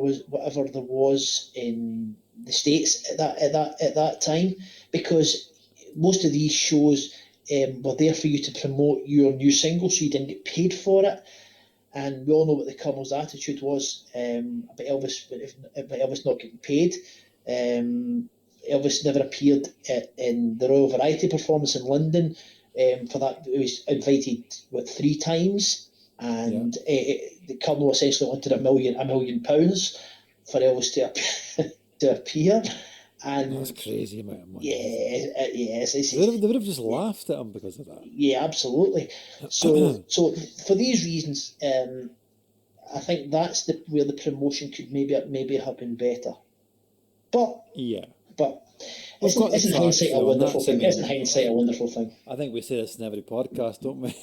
there was in the States at that time, because most of these shows were there for you to promote your new single, so you didn't get paid for it. And we all know what the Colonel's attitude was about Elvis not getting paid. Elvis never appeared in the Royal Variety performance in London. For that, he was invited three times, Yeah, and the Colonel essentially wanted £1 million for Elvis to appear. that's And crazy amount of money, isn't it? yes, They would have just laughed at him because of that. yeah, absolutely. So for these reasons, I think that's where the promotion could maybe have been better. But Yeah, but we've got the isn't track hindsight a show, and wonderful that's, I thing? Isn't mean, hindsight a wonderful thing? I think we say this in every podcast, don't we?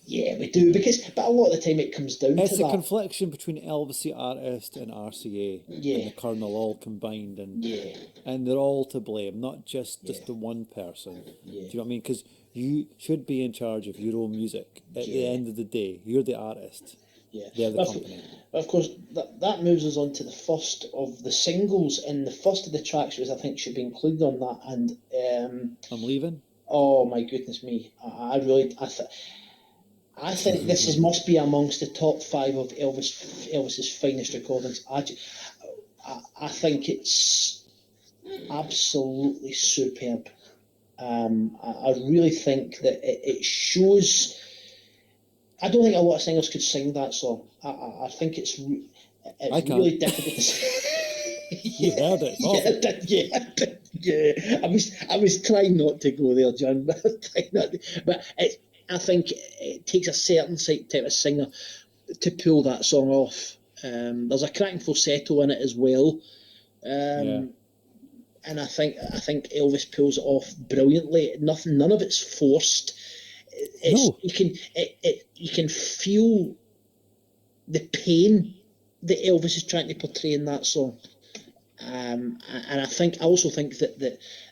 Yeah, we do, but a lot of the time it comes down to It's a that. confliction between Elvis the artist and RCA and Yeah, the Colonel all combined, yeah, and they're all to blame, not just the one person. Do yeah, you know what I mean? Because you should be in charge of your own music. At the yeah, end of the day, you're the artist. yeah. They're the But company. of course, that moves us on to the first of the singles, and the first of the tracks, which I think should be included on that. And I'm leaving. oh my goodness me, I think this must be amongst the top five of Elvis's finest recordings. I think it's absolutely superb. I really think that it shows. I don't think a lot of singers could sing that song. I think I it's can't. really difficult to sing. You heard it. It's awful. Yeah. I was trying not to go there, John, but I think it takes a certain type of singer to pull that song off. There's a cracking falsetto in it as well, Yeah. and I think Elvis pulls it off brilliantly. None of it's forced. No. You can feel the pain that Elvis is trying to portray in that song. And I also think that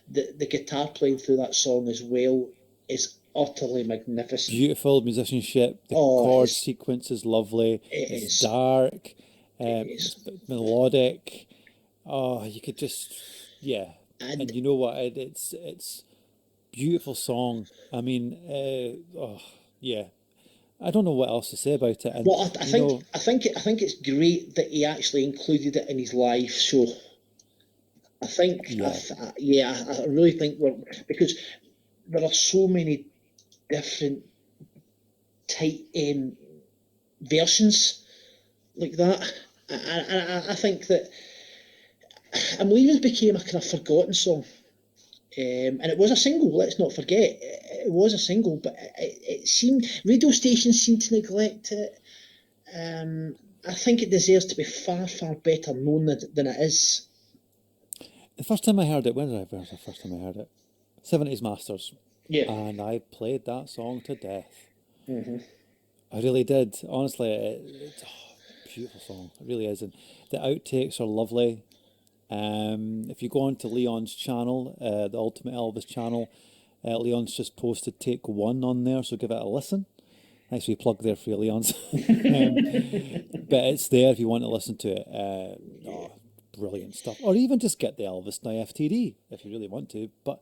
the guitar playing through that song as well is utterly magnificent. Beautiful musicianship. The Oh, chord sequence is lovely. it It's is. dark. It It's is. melodic. Oh, you could just, yeah. And And you know what? It's beautiful song. I mean, oh yeah. I don't know what else to say about it. And well, you know, I think it's great that he actually included it in his live show. I think, yeah, I really think because there are so many different type versions like that. I think that I'm Leaving became a kind of forgotten song. And it was a single, let's not forget. It was a single, but it seemed, radio stations seemed to neglect it. I think it deserves to be far, far better known than it is. the first time I heard it, when did I? When was the first time I heard it? 70s Masters, Yeah. and I played that song to death. Mm-hmm. I really did. Honestly, it's beautiful song. It really is, and the outtakes are lovely. If you go onto Leon's channel, the Ultimate Elvis channel, Leon's just posted take one on there, so give it a listen. Nice wee plug there for you, Leon's. But it's there if you want to listen to it. Brilliant stuff. Or even just get the Elvis Now FTD if you really want to. But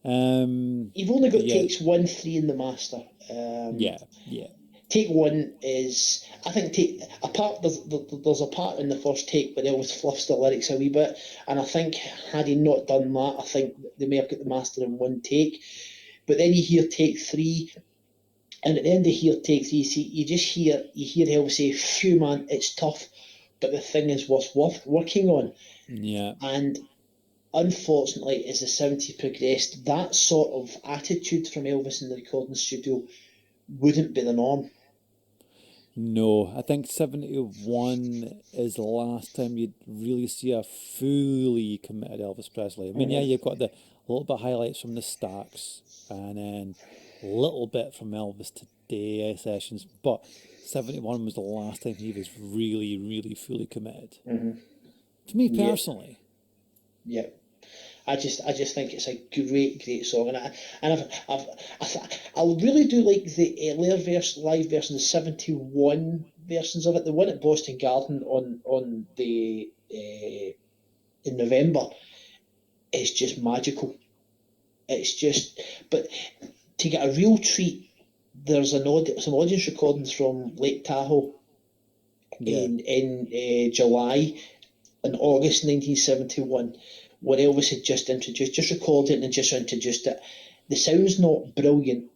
You've only got yeah, takes 1, 3 in the master. yeah, yeah. take one is, I think, there's a part in the first take where Elvis fluffs the lyrics a wee bit, and I think had he not done that, I think they may have got the master in one take. But then you hear take three, and at the end of here take three, you hear Elvis say, "Phew, man, it's tough, but the thing is what's worth working on." Yeah. And unfortunately, as the 70s progressed, that sort of attitude from Elvis in the recording studio wouldn't be the norm. No, I think 71 is the last time you'd really see a fully committed Elvis Presley. I mean, yeah, you've got the little bit of highlights from the Stax and then a little bit from Elvis Today sessions, but 71 was the last time he was really, really fully committed. To me Yeah. personally. Yeah. I just think it's a great song, and I really do like the earlier live version, the '71 versions of it. The one at Boston Garden on the in November is just magical. It's just, but to get a real treat, there's some audience recordings from Lake Tahoe Yeah. in July and August 1971, where Elvis had just recorded it and just introduced it. The sound's not brilliant.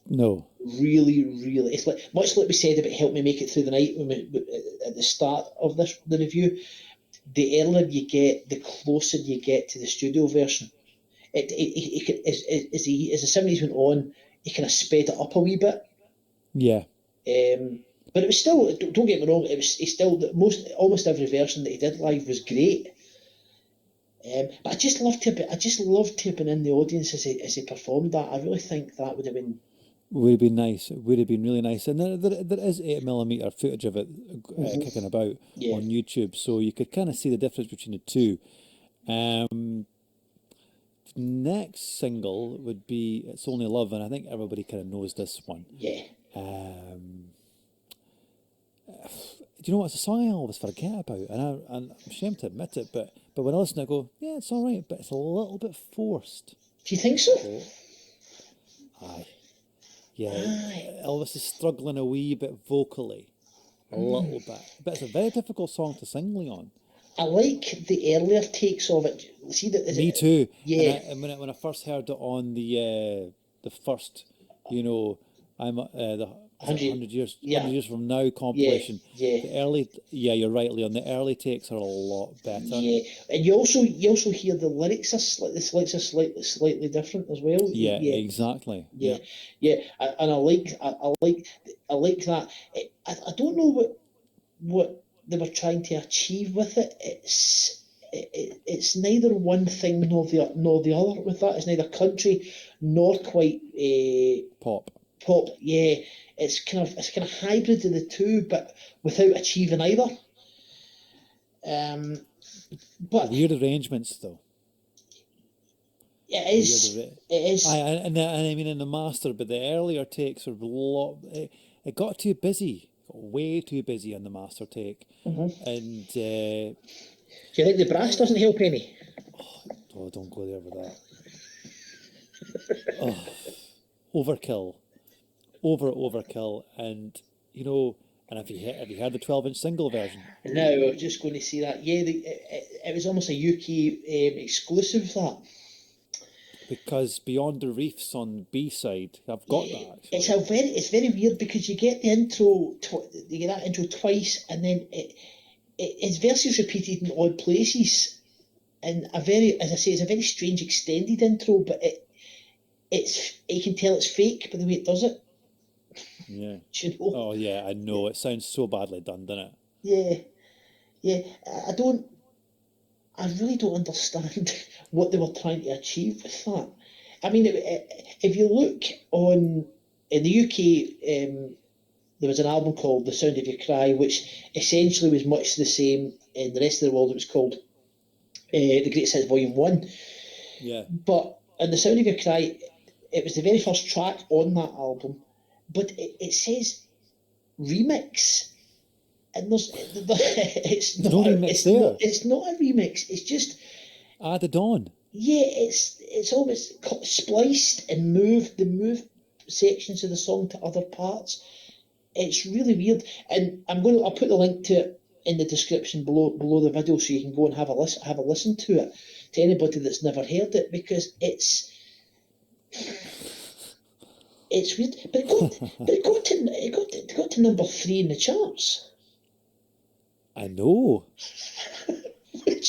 No. Really, it's like much like we said about Help Me Make It Through the Night at the start of the review. The earlier you get, the closer you get to the studio version. As the '70s went on, he kind of sped it up a wee bit. Yeah. But it was still, don't get me wrong, it's still almost every version that he did live was great. But I just loved to have been in the audience as he performed that. I really think that would have been. Would have been nice. It would have been really nice. And there is 8mm footage of it kicking about on YouTube, so you could kind of see the difference between the two. Next single would be It's Only Love, and I think everybody kind of knows this one. Yeah. Do you know what? It's a song I always forget about, and I'm ashamed to admit it, but when I listen, I go, yeah, it's all right, but it's a little bit forced. Do you think so? Aye. Yeah, Elvis is struggling a wee bit vocally, a little bit. But it's a very difficult song to sing, Leon. I like the earlier takes of it. See that? Me too. Yeah. And when I first heard it on the first, I'm the 100 years from now compilation. Yeah. The early, you're right, Leon. The early takes are a lot better. Yeah, and you also hear the lyrics are slightly different as well. Yeah, exactly. Yeah. And I like that. I don't know what they were trying to achieve with it. It's neither one thing nor the other with that. It's neither country nor quite Pop. Yeah, it's kind of hybrid of the two, but without achieving either. But weird arrangements, though. It is. And I mean, in the master, but the earlier takes are a lot. It got too busy, way too busy on the master take, and. Do you think the brass doesn't help any? Oh, don't go there with that. Overkill, overkill, and and have you heard the 12-inch single version? No, I was just going to say that. Yeah, it was almost a UK exclusive, that. Because Beyond the Reefs on B-side, I've got that. Actually. It's very weird because you get the intro, you get that intro twice, and then its verse is repeated in odd places, and as I say, it's a very strange extended intro, but you can tell it's fake by the way it does it. Yeah. Do you know? Oh yeah, I know. It sounds so badly done, doesn't it? Yeah. I really don't understand what they were trying to achieve with that. I mean, if you look in the UK, there was an album called The Sound of Your Cry, which essentially was much the same in the rest of the world. It was called The Greatest Hits Volume 1. Yeah. But in The Sound of Your Cry, it was the very first track on that album, but it says remix. And it's not a remix. It's just added on. Yeah, it's almost spliced and moved. They moved sections of the song to other parts. it's really weird. And I'll put the link to it in the description below the video, so you can go and have a listen to it, to anybody that's never heard it, because it's weird. But it got to number 3 in the charts. I know.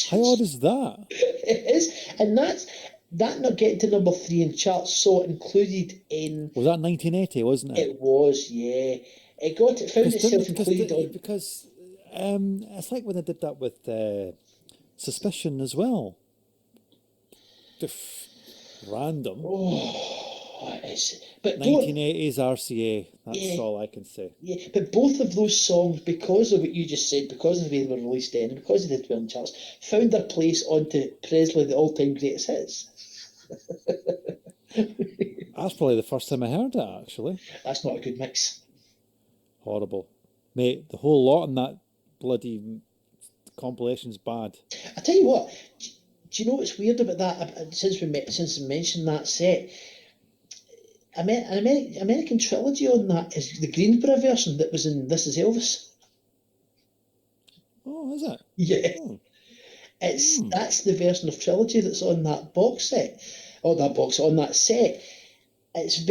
How odd is that? It is, and that not getting to number 3 in charts saw it included in. Was that 1980, wasn't it? It was, yeah. It found itself included on. Because it's like when they did that with Suspicion as well. Random. Oh, it is. But 1980s RCA, that's all I can say. Yeah, but both of those songs, because of what you just said, because of the way they were released then, and because they did well in charts, found their place onto Presley, the all-time greatest hits. That's probably the first time I heard it, actually. That's not a good mix. Horrible. Mate, the whole lot in that bloody compilation's bad. I tell you what, do you know what's weird about that? Since we mentioned that set, an American trilogy on that is the Greensboro version that was in This Is Elvis. Oh, is it? Yeah. Oh. That's the version of trilogy that's on that box set, on that set. It's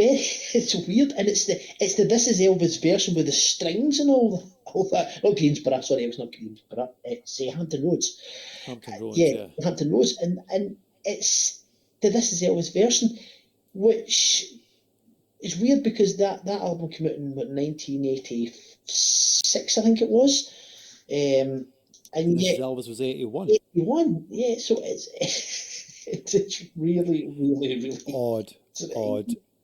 weird, and it's the This Is Elvis version with the strings and all that. Not Greensboro, sorry, it was not Greensboro. It's Hampton Roads. Hampton Roads, yeah, Hampton Roads, and it's the This Is Elvis version, which is weird because that album came out in 1986, I think it was. And yet Elvis was 81. 81, yeah. So it's really, really, really odd.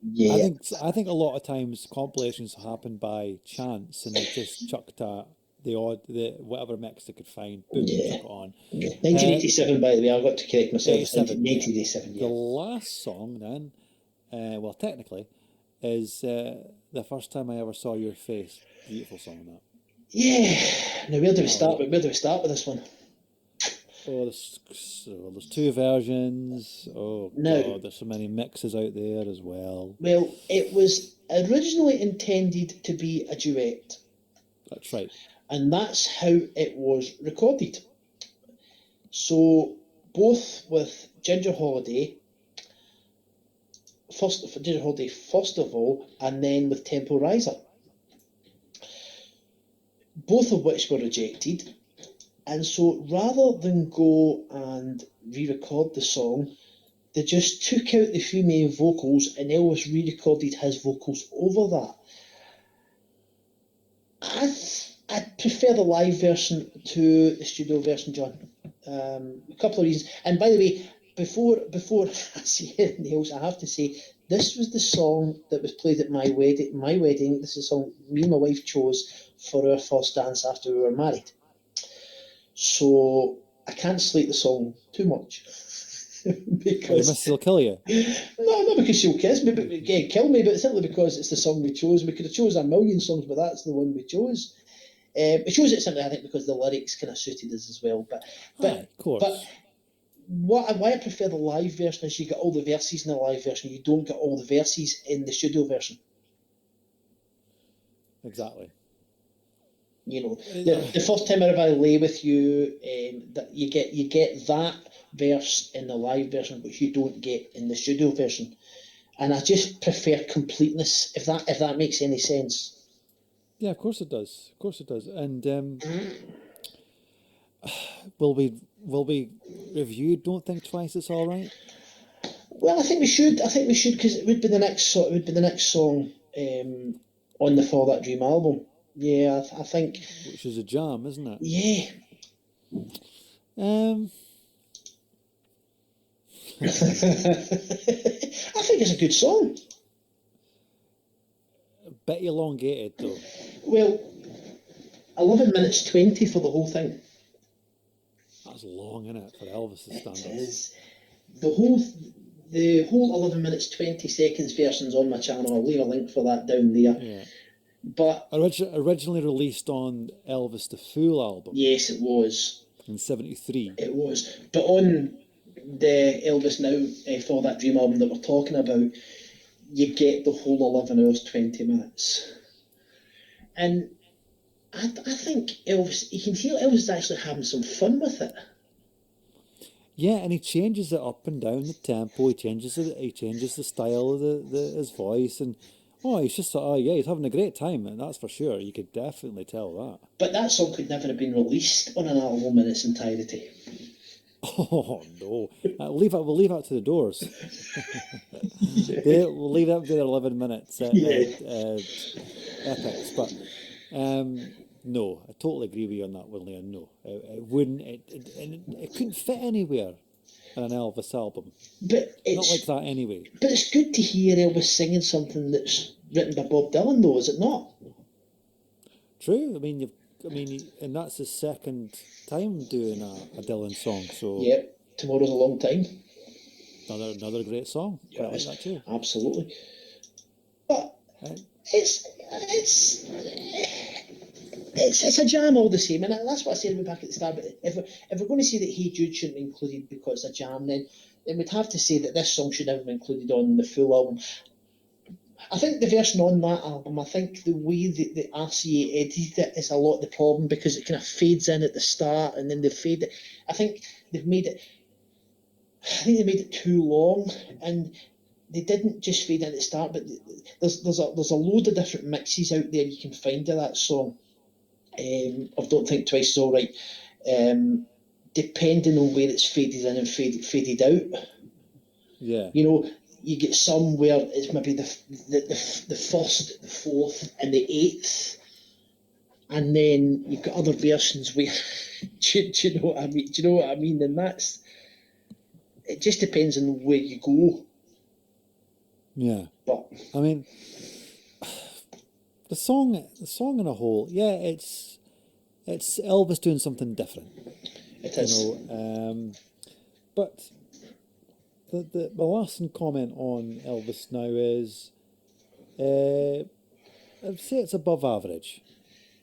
Yeah. I think a lot of times compilations happen by chance, and they just chucked the whatever mix they could find, boom, chuck it on. Yeah. 1987, by the way, I've got to correct myself. 1987. The last song then, well, technically, is The First Time I Ever Saw Your Face. Beautiful song, that. Yeah. Now where do we start with this one? Oh, there's 2 versions. Oh, God, there's so many mixes out there as well. Well, it was originally intended to be a duet. That's right. And that's how it was recorded. So, both with Ginger Holiday, first of all, and then with Tempo Riser. Both of which were rejected. And so rather than go and re-record the song, they just took out the few main vocals and Elvis re-recorded his vocals over that. I'd prefer the live version to the studio version, John. A couple of reasons. And by the way, before I say anything else, I have to say, this was the song that was played at my wedding. This is a song me and my wife chose for our first dance after we were married. So I can't slate the song too much because she'll kill you. No, not because she'll kill me, but simply because it's the song we chose. We could have chosen a million songs, but that's the one we chose. We chose it simply, I think, because the lyrics kind of suited us as well. But of course. But why I prefer the live version is you get all the verses in the live version. You don't get all the verses in the studio version. Exactly. You know, the first time I ever lay with you, that you get that verse in the live version, which you don't get in the studio version, and I just prefer completeness. If that makes any sense. Yeah, of course it does. Of course it does. And will we review Don't Think Twice? It's All Right. Well, I think we should because it would be the next song on the For That Dream album. Yeah, I think. Which is a jam, isn't it? Yeah. I think it's a good song. A bit elongated, though. Well, 11 minutes 20 for the whole thing. That's long, isn't it, for Elvis's standards? It is. The whole 11 minutes 20 seconds version's on my channel. I'll leave a link for that down there. Yeah. But originally released on Elvis the Fool album. Yes, it was. In 73. It was. But on the Elvis Now For That Dream album that we're talking about, you get the whole 11 hours 20 minutes. And I think Elvis, you can feel Elvis is actually having some fun with it. Yeah, and he changes it up and down the tempo. He changes it. He changes the style of his voice, and he's just he's having a great time, and that's for sure. You could definitely tell that. But that song could never have been released on an album in its entirety. Oh no! We'll leave that to the Doors. We'll leave that to their 11 minutes epics. But no, I totally agree with you on that one, Leon. No, it wouldn't. It couldn't fit anywhere in an Elvis album. But Not like that anyway. But it's good to hear Elvis singing something that's written by Bob Dylan, though, is it not? True. I mean, and that's his second time doing a Dylan song. So yeah, Tomorrow's a Long Time. Another great song. Yeah, I like that too. Absolutely. But it's a jam all the same, and that's what I said back at the start. But if we're going to say that Hey Jude shouldn't be included because it's a jam, then we'd have to say that this song should never be included on the full album. I think the version on that album, I think the way that the RCA edited it is a lot of the problem, because it kind of fades in at the start and then they fade it. I think they made it too long, and they didn't just fade in at the start, but there's a load of different mixes out there you can find of that song. Of Don't Think Twice Is Alright, depending on where it's faded in and faded out. Yeah. You know, you get some where it's maybe the first, the fourth, and the eighth, and then you've got other versions where do you know what I mean? Do you know what I mean? And it just depends on where you go. Yeah. But I mean, the song in a whole, yeah, it's Elvis doing something different. It is. You know, but the lasting comment on Elvis Now is, I'd say it's above average.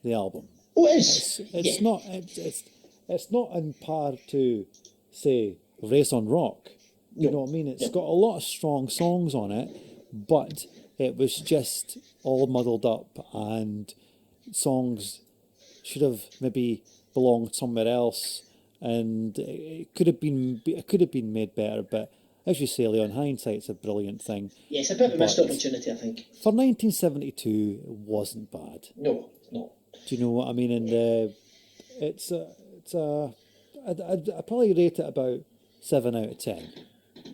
The album. Oh, it is. It's not. It's not on par to, say, Race on Rock. You know what I mean? It's got a lot of strong songs on it, but it was just all muddled up, and songs should have maybe belonged somewhere else, and it could have been made better. But as you say, Leon, hindsight's a brilliant thing. Yeah, it's a bit of a missed opportunity, I think. For 1972, it wasn't bad. No. Do you know what I mean? And I'd probably rate it about 7 out of 10.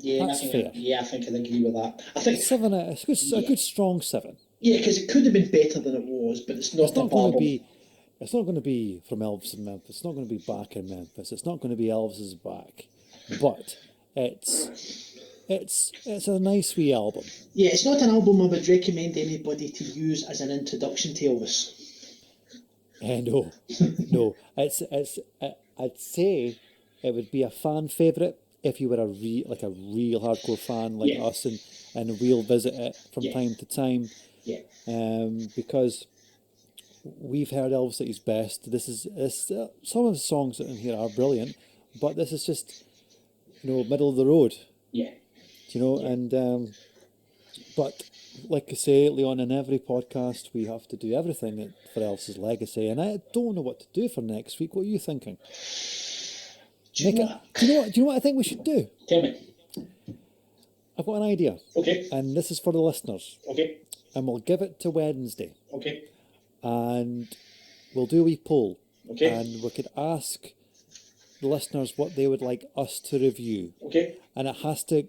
Yeah, that's fair. I think I'd agree with that. I think 7. It's a good strong 7. Yeah, because it could have been better than it was, but it's not going to be. It's not going to be from Elvis in Memphis. It's not going to be back in Memphis. It's not going to be Elvis's back, but it's a nice wee album. Yeah, it's not an album I would recommend anybody to use as an introduction to Elvis. No. I'd say it would be a fan favourite if you were a real hardcore fan like us, and we'll visit it from time to time. Yeah. Because we've heard Elvis at his best. Some of the songs in here are brilliant, but this is just, middle of the road. Yeah. And but like I say, Leon, in every podcast we have to do everything for Elvis's legacy, and I don't know what to do for next week. What are you thinking? Do you know what I think we should do? Tell me. I've got an idea. Okay. And this is for the listeners. Okay. And we'll give it to Wednesday. Okay. And we'll do a wee poll. Okay. And we could ask the listeners what they would like us to review. Okay. And it has to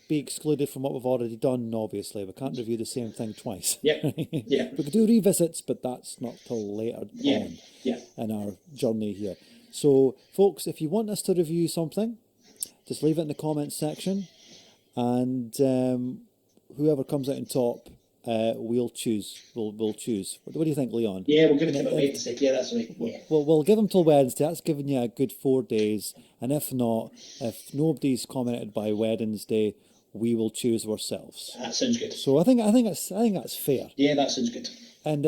be excluded from what we've already done, obviously. We can't review the same thing twice. Yeah. Yeah. We could do revisits, but that's not till later on in our journey here. So, folks, if you want us to review something, just leave it in the comments section, and whoever comes out on top, we'll choose. We'll choose. What do you think, Leon? Yeah, we'll give it to Wednesday. Yeah, that's right. Yeah. We'll give them till Wednesday. That's giving you a good 4 days. And if not, if nobody's commented by Wednesday, we will choose ourselves. That sounds good. So I think that's fair. Yeah, that sounds good. And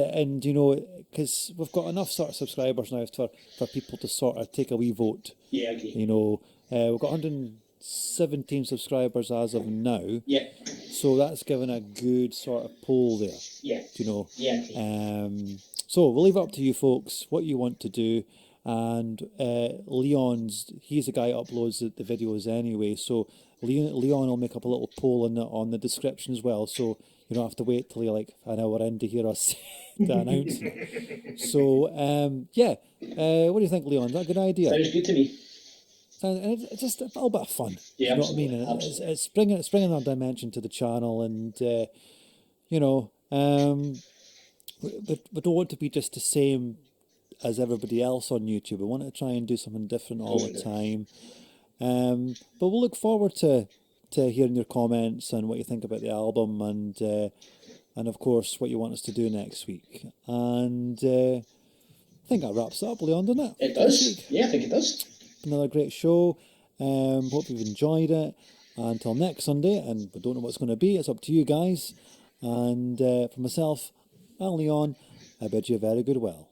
because we've got enough sort of subscribers now for people to sort of take a wee vote. Yeah, I agree. We've got 117 subscribers as of now. Yeah. So that's given a good sort of poll there. Yeah. Yeah. So we'll leave it up to you folks what you want to do. And he's the guy who uploads the videos anyway. So Leon will make up a little poll on the description as well. So you don't have to wait till you're like an hour in to hear us the announcement. So what do you think, Leon? Is that a good idea? Sounds good to me. And it's just a little bit of fun. Yeah, you know what I mean? absolutely. It's bringing our dimension to the channel, and we don't want to be just the same as everybody else on YouTube. We want to try and do something different all the time. But we'll look forward to hearing your comments and what you think about the album, and of course what you want us to do next week. And I think that wraps it up, Leon, doesn't it? It does. Yeah, I think it does. Another great show. Hope you've enjoyed it. Until next Sunday, and we don't know what it's going to be. It's up to you guys. And for myself and Leon, I bid you a very good well.